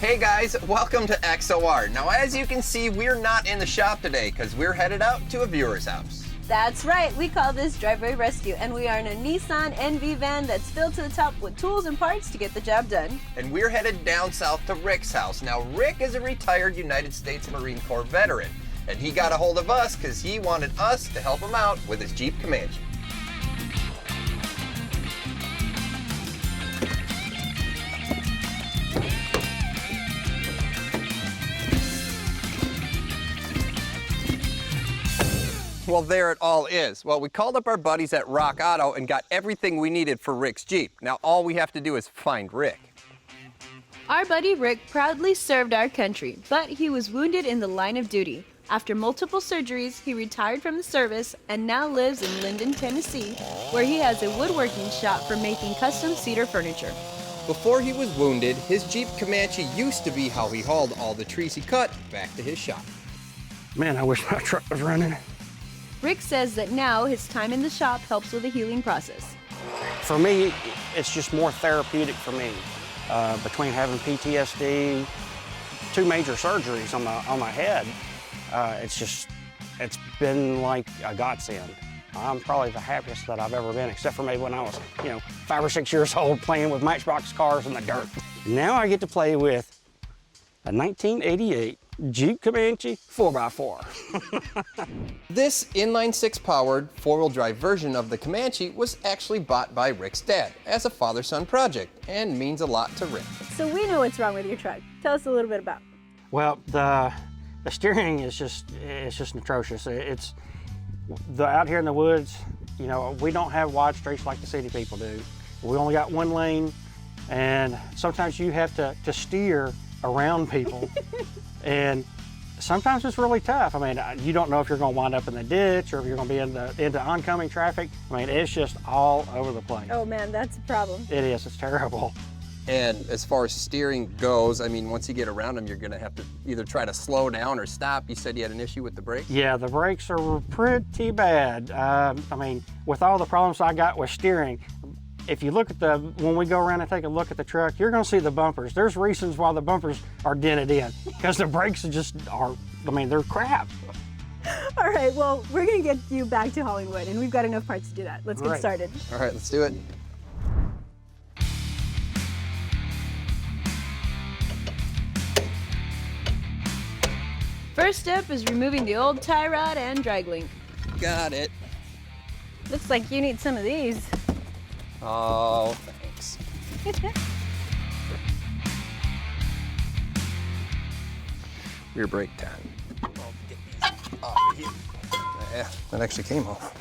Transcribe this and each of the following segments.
Hey guys, welcome to XOR. Now as you can see, we're not in the shop today because we're headed out to a viewer's house. That's right, we call this driveway rescue, and we are in a Nissan NV van that's filled to the top with tools and parts to get the job done. And we're headed down south to Rick's house. Now Rick is a retired United States Marine Corps veteran, and he got a hold of us because he wanted us to help him out with his Jeep Comanche. Well, there it all is. Well, we called up our buddies at Rock Auto and got everything we needed for Rick's Jeep. Now, all we have to do is find Rick. Our buddy Rick proudly served our country, but he was wounded in the line of duty. After multiple surgeries, he retired from the service and now lives in Linden, Tennessee, where he has a woodworking shop for making custom cedar furniture. Before he was wounded, his Jeep Comanche used to be how he hauled all the trees he cut back to his shop. Man, I wish my truck was running. Rick says that now his time in the shop helps with the healing process. For me, it's just more therapeutic for me. Between having PTSD, 2 major surgeries on my head, it's been like a godsend. I'm probably the happiest that I've ever been, except for maybe when I was, 5 or 6 years old playing with Matchbox cars in the dirt. Now I get to play with a 1988 Jeep Comanche 4x4. This inline-6 powered 4-wheel drive version of the Comanche was actually bought by Rick's dad as a father-son project and means a lot to Rick. So we know what's wrong with your truck. Tell us a little bit about it. Well, the steering is just atrocious. It's out here in the woods, we don't have wide streets like the city people do. We only got 1 lane, and sometimes you have to steer around people. And sometimes it's really tough. I mean, you don't know if you're going to wind up in the ditch or if you're going to be into oncoming traffic. I mean, it's just all over the place. Oh man, that's a problem. It is, it's terrible. And as far as steering goes, I mean, once you get around them, you're gonna have to either try to slow down or stop. You said you had an issue with the brakes? Yeah, the brakes are pretty bad. I mean, with all the problems I got with steering, if you look at when we go around and take a look at the truck, you're gonna see the bumpers. There's reasons why the bumpers are dented in, because the brakes they're crap. All right, well, we're gonna get you back to Hollywood, and we've got enough parts to do that. Let's get started. All right, let's do it. First step is removing the old tie rod and drag link. Got it. Looks like you need some of these. Oh, thanks. Rear brake time. I'll get these off of here. Yeah, that actually came off.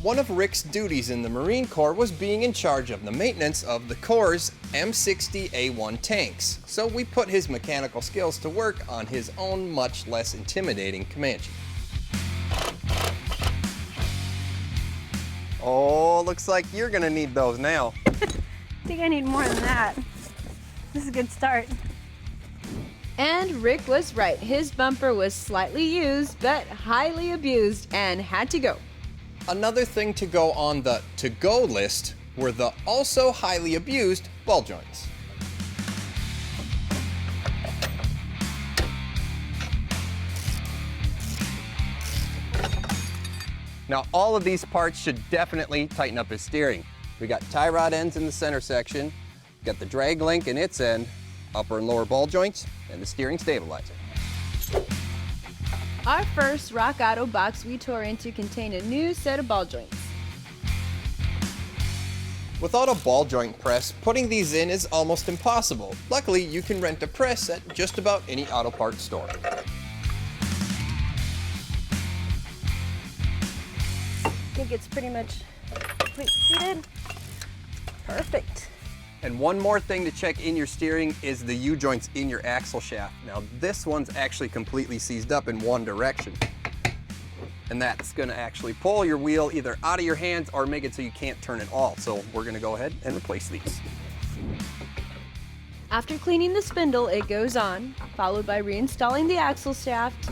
One of Rick's duties in the Marine Corps was being in charge of the maintenance of the Corps' M60A1 tanks, so we put his mechanical skills to work on his own much less intimidating Comanche. Oh, looks like you're gonna need those now. I think I need more than that. This is a good start. And Rick was right. His bumper was slightly used, but highly abused and had to go. Another thing to go on the to-go list were the also highly abused ball joints. Now all of these parts should definitely tighten up his steering. We got tie rod ends in the center section, got the drag link in its end, upper and lower ball joints, and the steering stabilizer. Our first Rock Auto box we tore into contained a new set of ball joints. Without a ball joint press, putting these in is almost impossible. Luckily, you can rent a press at just about any auto parts store. I think it's pretty much completely seated. Perfect. And one more thing to check in your steering is the U-joints in your axle shaft. Now this one's actually completely seized up in one direction. And that's gonna actually pull your wheel either out of your hands or make it so you can't turn at all. So we're gonna go ahead and replace these. After cleaning the spindle, it goes on, followed by reinstalling the axle shaft,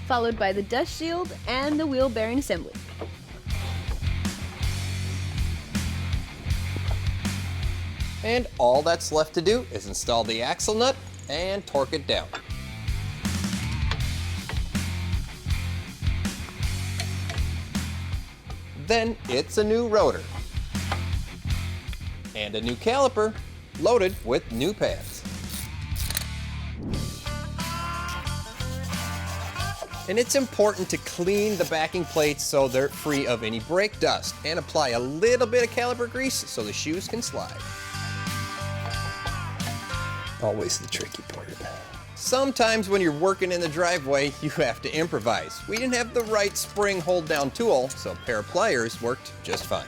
followed by the dust shield and the wheel bearing assembly. And all that's left to do is install the axle nut and torque it down. Then it's a new rotor and a new caliper loaded with new pads. And it's important to clean the backing plates so they're free of any brake dust, and apply a little bit of caliper grease so the shoes can slide. Always the tricky part. Sometimes when you're working in the driveway, you have to improvise. We didn't have the right spring hold down tool, so a pair of pliers worked just fine.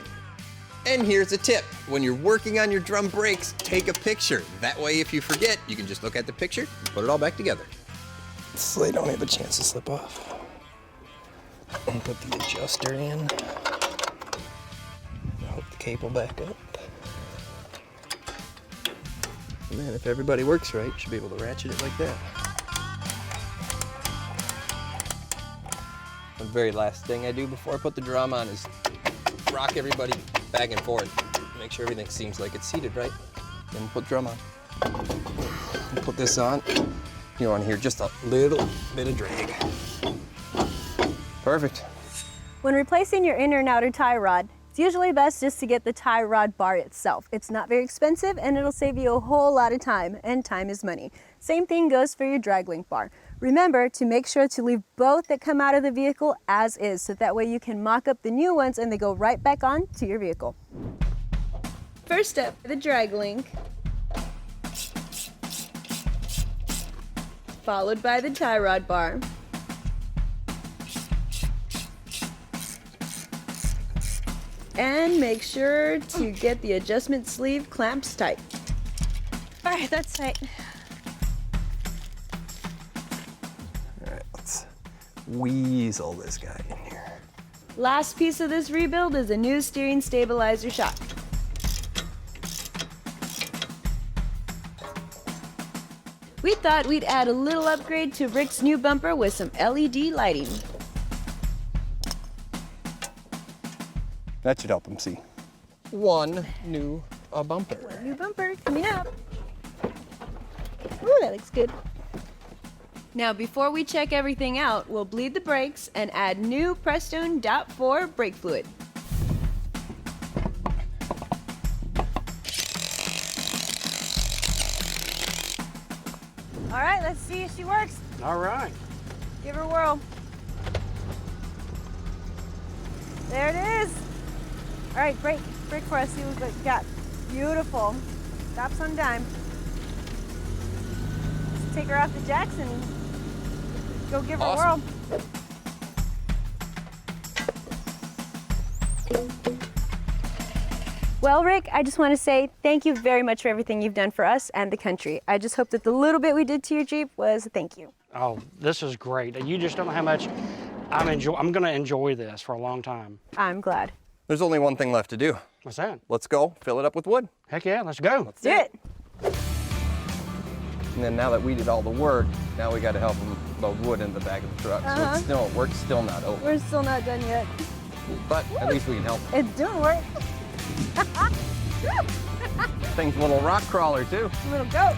And here's a tip. When you're working on your drum brakes, take a picture. That way, if you forget, you can just look at the picture and put it all back together. So they don't have a chance to slip off. And put the adjuster in. Hook the cable back up. And then if everybody works right, you should be able to ratchet it like that. The very last thing I do before I put the drum on is rock everybody back and forth. Make sure everything seems like it's seated right. Then put the drum on. And put this on. You want to hear just a little bit of drag. Perfect. When replacing your inner and outer tie rod, it's usually best just to get the tie rod bar itself. It's not very expensive and it'll save you a whole lot of time, and time is money. Same thing goes for your drag link bar. Remember to make sure to leave both that come out of the vehicle as is, so that way you can mock up the new ones and they go right back on to your vehicle. First up, the drag link, followed by the tie rod bar. And make sure to get the adjustment sleeve clamps tight. All right, that's tight. All right, let's weasel this guy in here. Last piece of this rebuild is a new steering stabilizer shock. We thought we'd add a little upgrade to Rick's new bumper with some LED lighting. That should help him see. One new bumper. New bumper coming up. Ooh, that looks good. Now, before we check everything out, we'll bleed the brakes and add new Prestone DOT4 brake fluid. All right, let's see if she works. All right. Give her a whirl. There it is. All right, brake for us. See what we got. Beautiful. Stops on dime. Let's take her off the jacks and go give her a whirl. Well, Rick, I just want to say thank you very much for everything you've done for us and the country. I just hope that the little bit we did to your Jeep was a thank you. Oh, this is great. You just don't know how much I'm going to enjoy this for a long time. I'm glad. There's only one thing left to do. What's that? Let's go fill it up with wood. Heck yeah, let's go. Let's Do it. And then now that we did all the work, now we got to help them load wood in the back of the truck. So work's still not over. We're still not done yet. But at least we can help. It's doing work. Thing's a little rock crawler too. Little goat.